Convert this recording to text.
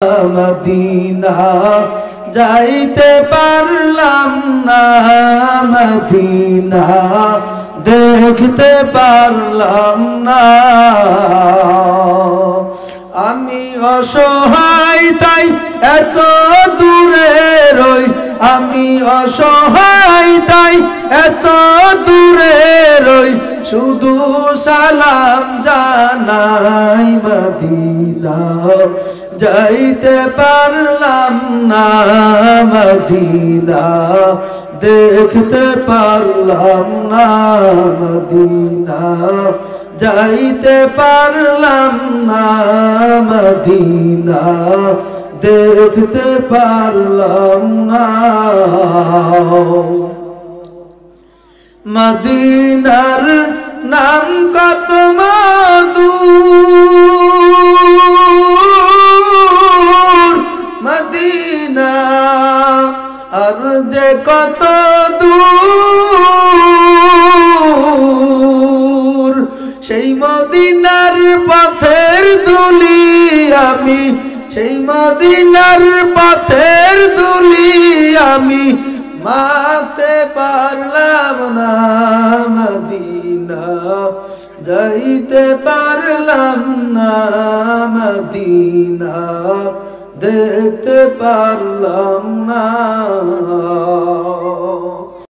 Medina যাইতে পারলাম না, মদিনা দেখতে পারলাম না। আমি অসহায় তাই এত দূরে রই, আমি অসহায় তাই এত দূরে রই, শুধু সালাম জানাই মদিনা যাইতে পারলাম না, মদিনা দেখতে পারলাম না, মদিনা যাইতে পারলাম না, মদিনা দেখতে পারলাম না। মদিনার নাম কত মধু, মদিনা আর যে কত দূর, সেই মদিনার পথের ধুলি আমি, সেই মদিনার পথের ধুলি আমি মাখতে পারলাম না, মদিনা যাইতে পারলাম না, মদিনা দেখতে পারলাম না।